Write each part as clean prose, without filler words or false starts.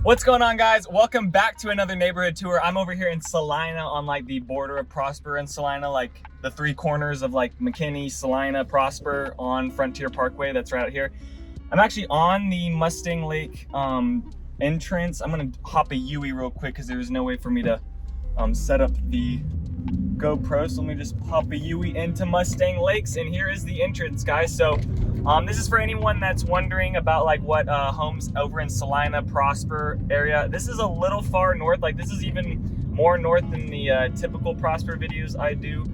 What's going on, guys? Welcome back to another neighborhood tour. I'm over here in Celina on like the border of Prosper and Celina, like the three corners of like McKinney, Celina, Prosper on Frontier Parkway. That's right out here. I'm actually on the Mustang Lake entrance. I'm gonna hop a Yui real quick because there's no way for me to set up the GoPro. So let me just hop a Yui into Mustang Lakes, and here is the entrance, guys. So this is for anyone that's wondering about like what homes over in Celina, Prosper area. This is a little far north. Like this is even more north than the typical Prosper videos I do.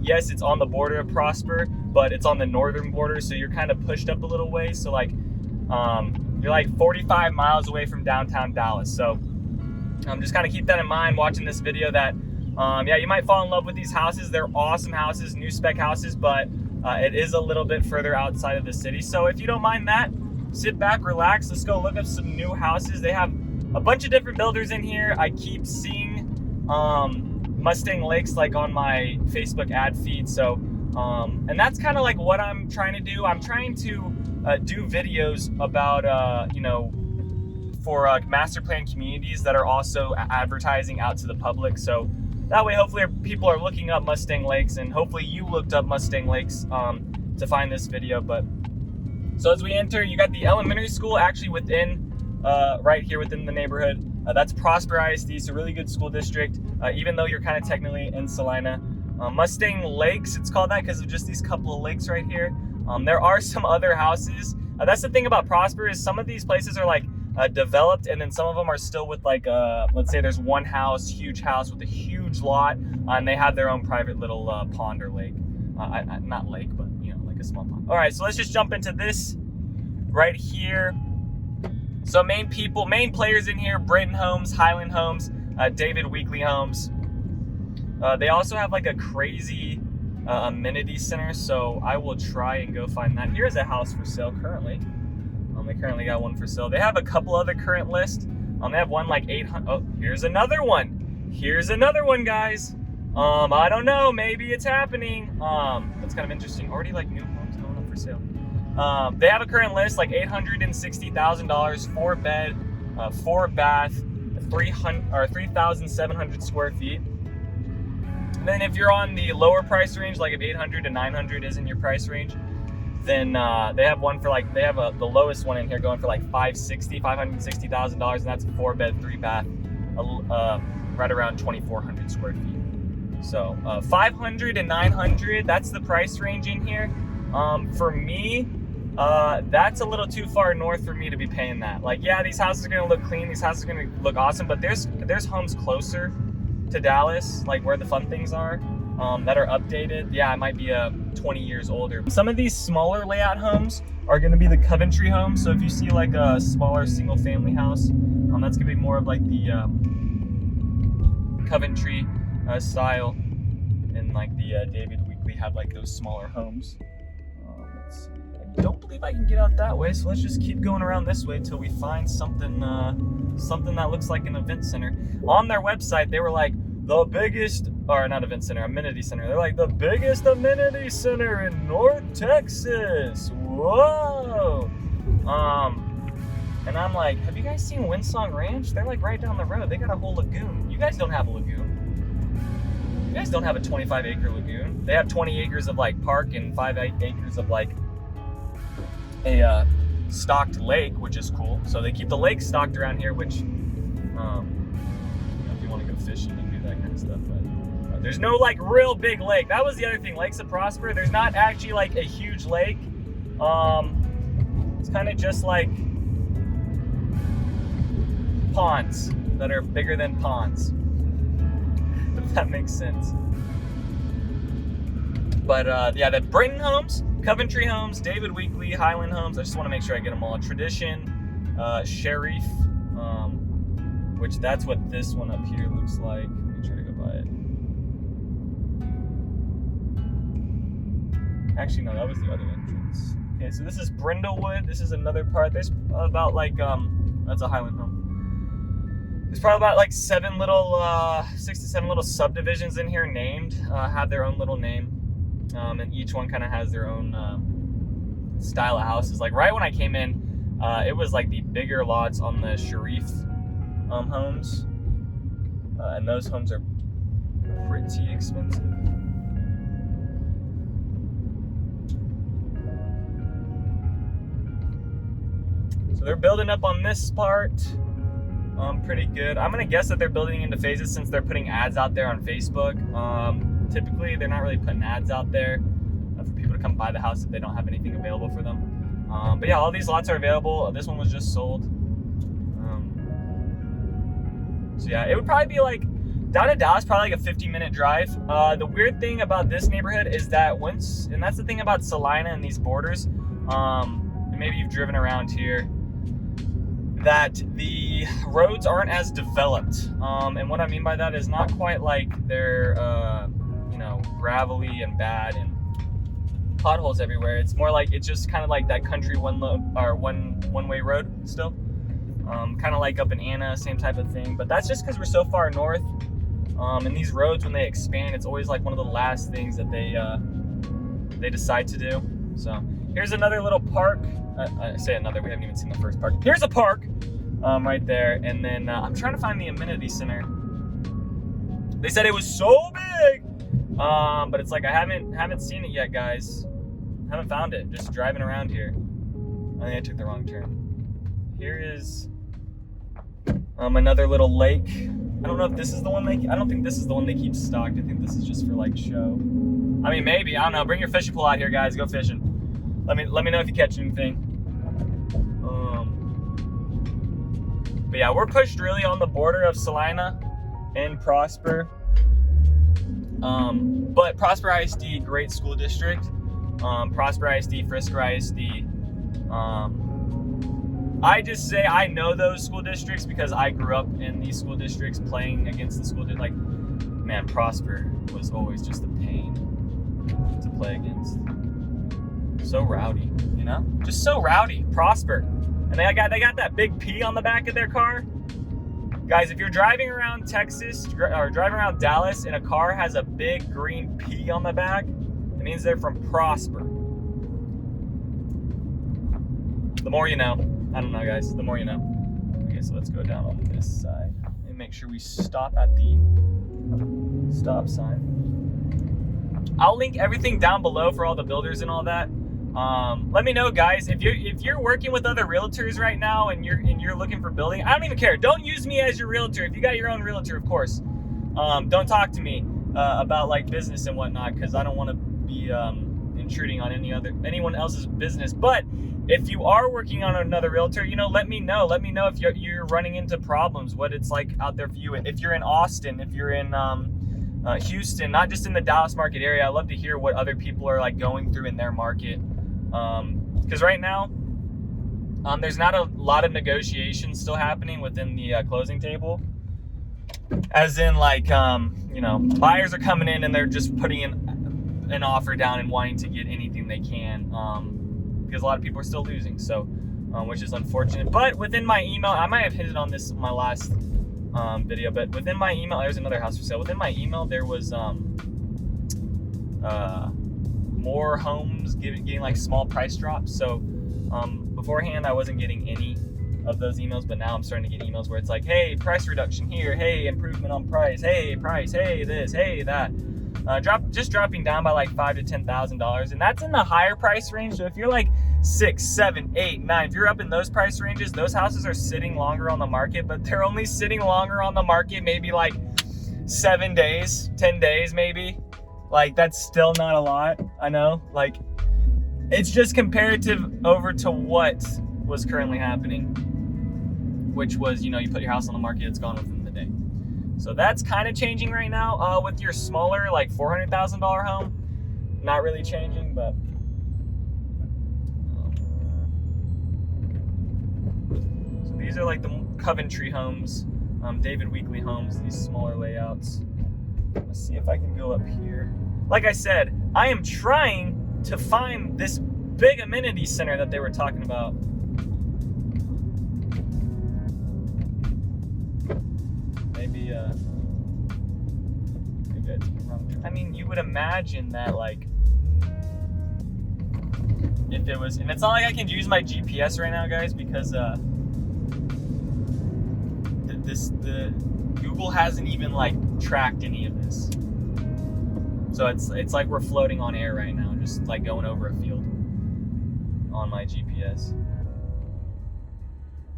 Yes, it's on the border of Prosper, but it's on the northern border, so you're kind of pushed up a little way. So like you're like 45 miles away from downtown Dallas. So just kind of keep that in mind watching this video, that yeah, you might fall in love with these houses. They're awesome houses, new spec houses, but it is a little bit further outside of the city. So if you don't mind that, sit back, relax. Let's go look up some new houses. They have a bunch of different builders in here. I keep seeing Mustang Lakes like on my Facebook ad feed. So and that's kind of like what I'm trying to do. I'm trying to do videos about you know, for master plan communities that are also advertising out to the public. So that way, hopefully people are looking up Mustang Lakes, and hopefully you looked up Mustang Lakes to find this video. But so as we enter, you got the elementary school actually within, right here within the neighborhood. That's Prosper ISD, so really good school district, even though you're kind of technically in Celina. Mustang Lakes, it's called that because of just these couple of lakes right here. There are some other houses. That's the thing about Prosper, is some of these places are like developed, and then some of them are still with like let's say there's one house, huge house with a huge lot, and they have their own private little pond or lake. Not lake, but you know, like a small pond. All right, so let's just jump into this right here. So main players in here: Brayton Homes, Highland Homes, David Weekley Homes. They also have like a crazy amenity center, so I will try and go find that. Here's a house for sale currently. They currently got one for sale. They have a couple other current lists. They have one like 800. Oh, here's another one. Here's another one, guys. I don't know. Maybe it's happening. That's kind of interesting. Already like new homes going up for sale. They have a current list like $860,000, 4 bed, 4 bath, 3,700 square feet. And then if you're on the lower price range, like if 800 to 900 is in your price range, then they have one for like, they have the lowest one in here going for like $560,000, and that's a 4 bed, 3 bath, right around 2,400 square feet. So 500 and 900, that's the price range in here. For me, that's a little too far north for me to be paying that. Like, yeah, these houses are gonna look clean, these houses are gonna look awesome, but there's homes closer to Dallas, like where the fun things are, that are updated. Yeah, it might be 20 years older. Some of these smaller layout homes are going to be the Coventry homes. So if you see like a smaller single family house, that's going to be more of like the Coventry style, and like the David Weekley have like those smaller homes. Let's see. I don't believe I can get out that way, so let's just keep going around this way until we find something something that looks like an event center. On their website, they were like, the biggest, or not event center, amenity center. They're like, the biggest amenity center in North Texas. Whoa. And I'm like, have you guys seen Windsong Ranch? They're like right down the road. They got a whole lagoon. You guys don't have a lagoon. You guys don't have a 25-acre lagoon. They have 20 acres of like park and 5 acres of like a stocked lake, which is cool. So they keep the lake stocked around here, which, you know, if you want to go fishing and do that kind of stuff, but there's no like real big lake. That was the other thing. Lakes of Prosper, there's not actually like a huge lake. It's kind of just like ponds that are bigger than ponds, if that makes sense. But yeah, the Brayton Homes, Coventry Homes, David Weekley, Highland Homes. I just want to make sure I get them all. Tradition, Sheriff, which that's what this one up here looks like. Let me try to go by it. Actually, no, that was the other entrance. Okay, so this is Brindlewood. This is another part. There's about like, that's a Highland home. There's probably about like 6 to 7 little subdivisions in here named, have their own little name. And each one kind of has their own style of houses. Like right when I came in, it was like the bigger lots on the Sharif homes, and those homes are pretty expensive. So they're building up on this part. Pretty good. I'm gonna guess that they're building into phases since they're putting ads out there on Facebook. Typically, they're not really putting ads out there for people to come buy the house if they don't have anything available for them. But yeah, all these lots are available. This one was just sold. So yeah, it would probably be like down to Dallas, probably like a 50-minute drive. The weird thing about this neighborhood is that and that's the thing about Celina and these borders, and maybe you've driven around here, that the roads aren't as developed. And what I mean by that is not quite like they're, gravelly and bad and potholes everywhere. It's more like, it's just kind of like that country one-way road still. Kind of like up in Anna, same type of thing. But that's just because we're so far north. And these roads, when they expand, it's always like one of the last things that they decide to do. So here's another little park. I say another, we haven't even seen the first park. Here's a park right there. And then I'm trying to find the Amenity Center. They said it was so big, but it's like I haven't seen it yet, guys. Haven't found it. Just driving around here. I think I took the wrong turn. Here is another little lake. I don't know if this is the one I don't think this is the one they keep stocked. I think this is just for like show. I mean, maybe, I don't know. Bring your fishing pole out here, guys. Go fishing. Let me know if you catch anything. But yeah, we're pushed really on the border of Celina and Prosper. But Prosper ISD, great school district. Prosper ISD, Frisco ISD. I just say I know those school districts because I grew up in these school districts playing against the school district. Like, man, Prosper was always just a pain to play against. So rowdy, you know? Just so rowdy. Prosper. And they got that big P on the back of their car. Guys, if you're driving around Texas or driving around Dallas and a car has a big green P on the back, it means they're from Prosper. The more you know. I don't know, guys. The more you know. Okay, so let's go down on this side and make sure we stop at the stop sign. I'll link everything down below for all the builders and all that. Let me know, guys, if you're working with other realtors right now and you're looking for building. I don't even care. Don't use me as your realtor. If you got your own realtor, of course. Don't talk to me about like business and whatnot, because I don't want to be intruding on anyone else's business. But if you are working on another realtor, let me know. Let me know if you're running into problems, what it's like out there for you. If you're in Austin, if you're in Houston, not just in the Dallas market area, I love to hear what other people are like going through in their market. Because right now, there's not a lot of negotiations still happening within the closing table. As in, like, buyers are coming in and they're just putting in an offer down and wanting to get anything they can. Because a lot of people are still losing, so which is unfortunate. But within my email, I might have hit it on this in my last video, but within my email, there's another house for sale. Within my email, there was more homes getting like small price drops. So beforehand, I wasn't getting any of those emails, but now I'm starting to get emails where it's like, hey, price reduction here, hey, improvement on price, hey, price, hey, this, hey, that. Dropping down by like $5,000 to $10,000, and that's in the higher price range. So if you're like 6, 7, 8, 9, if you're up in those price ranges, those houses are sitting longer on the market, but they're only sitting longer on the market maybe like 7 days, 10 days maybe. Like, that's still not a lot. I know, like, it's just comparative over to what was currently happening, which was, you put your house on the market, it's gone within the day. So that's kind of changing right now with your smaller, like $400,000 home. Not really changing, but so these are like the Coventry homes, David Weekley homes, these smaller layouts. Let's see if I can go up here. Like I said, I am trying to find this big amenity center that they were talking about. Maybe I took the wrong turn. I mean, you would imagine that, like, if it was, and it's not like I can use my GPS right now, guys, because the Google hasn't even like tracked any of this. So it's like we're floating on air right now, just like going over a field on my GPS.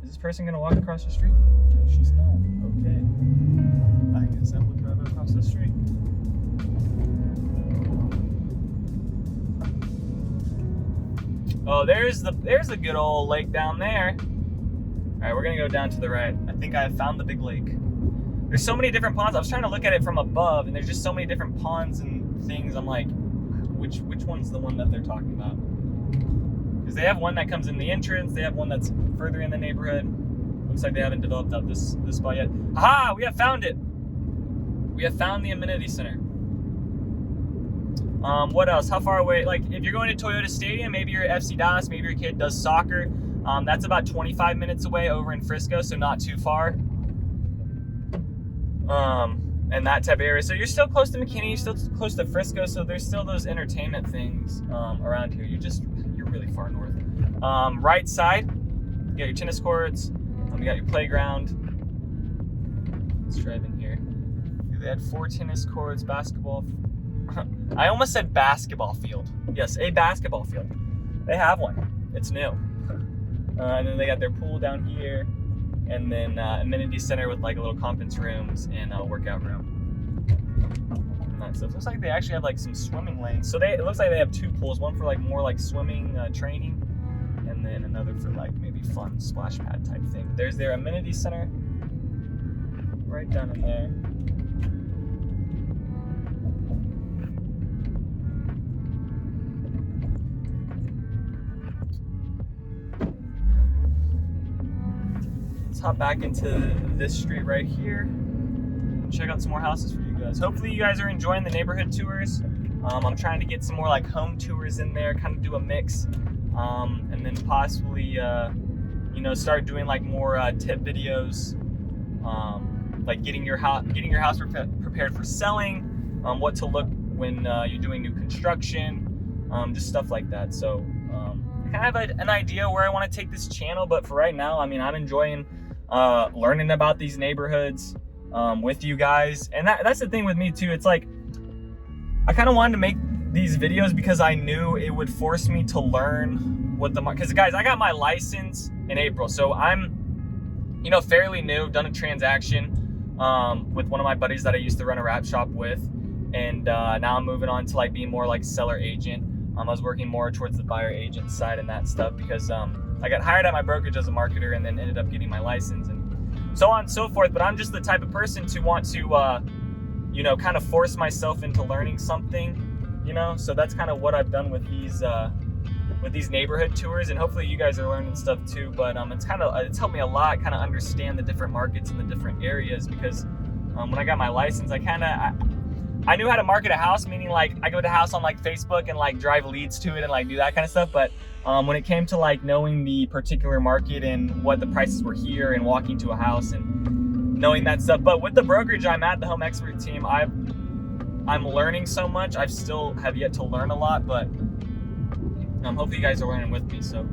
Is this person gonna walk across the street? No, she's not. Okay. I guess I will drive across the street. Oh, there's the good old lake down there. All right, we're gonna go down to the right. I think I found the big lake. There's so many different ponds. I was trying to look at it from above, and there's just so many different ponds and things. I'm like, which one's the one that they're talking about? Because they have one that comes in the entrance. They have one that's further in the neighborhood. Looks like they haven't developed out this spot yet. Aha! We have found it. We have found the Amenity Center. What else? How far away? Like, if you're going to Toyota Stadium, maybe you're FC Dallas, maybe your kid does soccer. That's about 25 minutes away over in Frisco, so not too far. And that type of area. So you're still close to McKinney, you're still close to Frisco, so there's still those entertainment things around here. You're really far north. Right side, you got your tennis courts, you got your playground. Let's drive in here. They had 4 tennis courts, basketball. I almost said basketball field. Yes, a basketball field. They have one. It's new. And then they got their pool down here, and then amenity center with like a little conference rooms and a workout room. And that stuff. Looks like they actually have like some swimming lanes. So it looks like they have 2 pools. One for like more like swimming training, and then another for like maybe fun splash pad type thing. There's their amenity center right down in there. Let's hop back into this street right here and check out some more houses for you guys. Hopefully you guys are enjoying the neighborhood tours. I'm trying to get some more like home tours in there, kind of do a mix, and then possibly start doing like more tip videos, like getting your house prepared for selling, what to look when you're doing new construction, just stuff like that. So I kind of have an idea where I want to take this channel, but for right now, I mean, I'm enjoying learning about these neighborhoods with you guys. And that's the thing with me too. It's like, I kind of wanted to make these videos because I knew it would force me to learn what because guys, I got my license in April. So I'm, fairly new, done a transaction with one of my buddies that I used to run a wrap shop with. And now I'm moving on to like being more like seller agent. I was working more towards the buyer agent side and that stuff because I got hired at my brokerage as a marketer and then ended up getting my license and so on and so forth. But I'm just the type of person to want to, kind of force myself into learning something, So that's kind of what I've done with these neighborhood tours, and hopefully you guys are learning stuff too. But it's helped me a lot, kind of understand the different markets and the different areas because when I got my license, I knew how to market a house, meaning like I go to house on like Facebook and like drive leads to it and like do that kind of stuff. But when it came to like knowing the particular market and what the prices were here and walking to a house and knowing that stuff. But with the brokerage I'm at, the home expert team, I'm learning so much. I still have yet to learn a lot, but hopefully you guys are learning with me. So,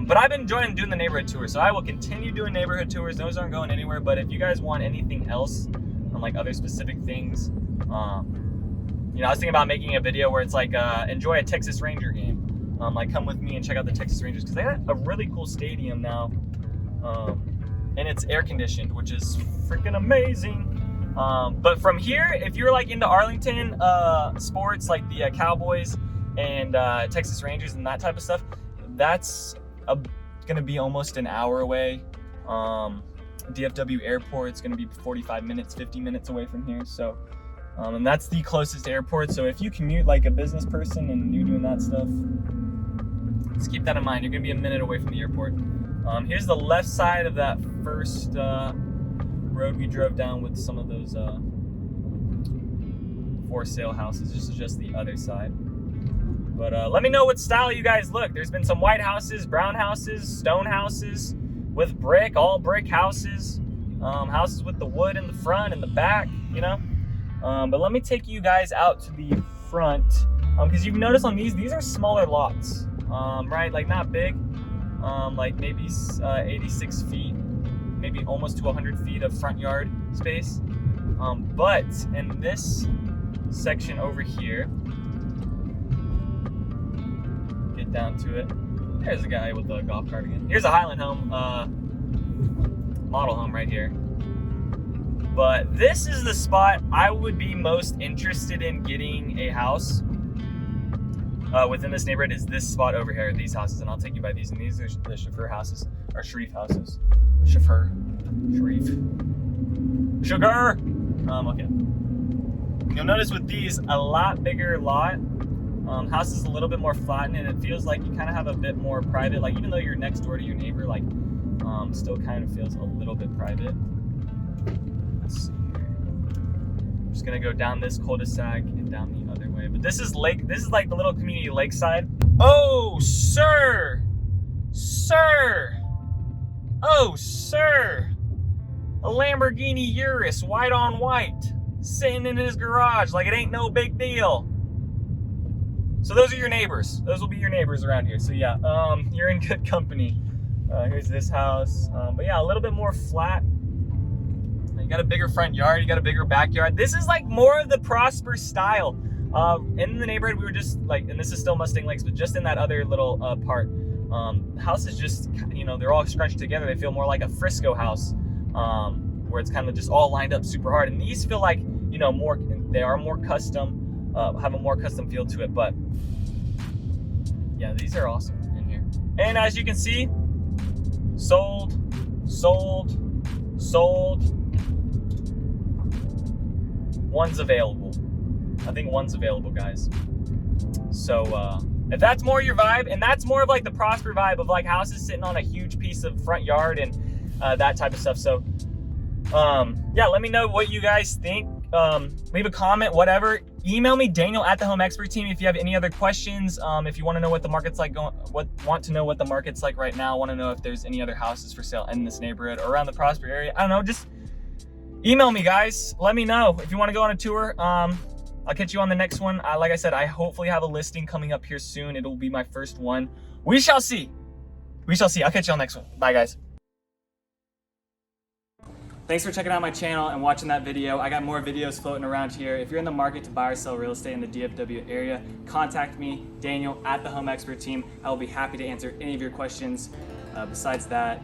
but I've been enjoying doing the neighborhood tours. So I will continue doing neighborhood tours. Those aren't going anywhere. But if you guys want anything else on like other specific things, I was thinking about making a video where it's like, enjoy a Texas Ranger game. Like come with me and check out the Texas Rangers because they got a really cool stadium now. And it's air conditioned, which is freaking amazing. But from here, if you're like into Arlington sports, like the Cowboys and Texas Rangers and that type of stuff, that's gonna be almost an hour away. DFW Airport is gonna be 45 minutes, 50 minutes away from here. So, and that's the closest airport. So if you commute like a business person and you're doing that stuff, just keep that in mind. You're gonna be a minute away from the airport. Here's the left side of that first road we drove down with some of those for sale houses. This is just the other side. But let me know what style you guys look. There's been some white houses, brown houses, stone houses with brick, all brick houses, houses with the wood in the front and the back, But let me take you guys out to the front because you've noticed on these are smaller lots, right? Like not big, like maybe 86 feet maybe almost to 100 feet of front yard space. But in this section over here, get down to it. There's a guy with a golf cart again. Here's a Highland home, model home right here. But this is the spot I would be most interested in getting a house within this neighborhood, is this spot over here, these houses, and I'll take you by these. And these are the Chauffeur houses, or Sharif houses. Chauffeur, Sharif, Sugar. Okay. You'll notice with these, a lot bigger lot. House is a little bit more flattened, and it feels like you kind of have a bit more private. Like even though you're next door to your neighbor, like still kind of feels a little bit private. Let's see here. I'm just gonna go down this cul-de-sac and down the other way. But this is lake. This is like the little community lakeside. Oh, sir, sir. Oh, sir. A Lamborghini Urus, white on white, sitting in his garage like it ain't no big deal. So those are your neighbors. Those will be your neighbors around here. So yeah, you're in good company. Here's this house. But yeah, a little bit more flat. You got a bigger front yard. You got a bigger backyard. This is like more of the Prosper style. In the neighborhood, we were just like, and this is still Mustang Lakes, but just in that other little part, houses just, you know, they're all scrunched together. They feel more like a Frisco house, where it's kind of just all lined up super hard. And these feel like, you know, more, they are more custom, have a more custom feel to it. But yeah, these are awesome in here. And as you can see, sold, sold, sold. One's available. I think one's available, guys. So if that's more your vibe, and that's more of like the Prosper vibe of like houses sitting on a huge piece of front yard and that type of stuff. So yeah, let me know what you guys think. Leave a comment, whatever. Email me, Daniel at the Home Expert Team, if you have any other questions. If you want to know what the market's like want to know what the market's like right now, want to know if there's any other houses for sale in this neighborhood or around the Prosper area. I don't know, just email me, guys. Let me know if you want to go on a tour. I'll catch you on the next one. Like I said, I hopefully have a listing coming up here soon. It'll be my first one. We shall see. We shall see. I'll catch you on the next one. Bye, guys. Thanks for checking out my channel and watching that video. I got more videos floating around here. If you're in the market to buy or sell real estate in the DFW area, contact me, Daniel at the Home Expert Team. I will be happy to answer any of your questions. Besides that,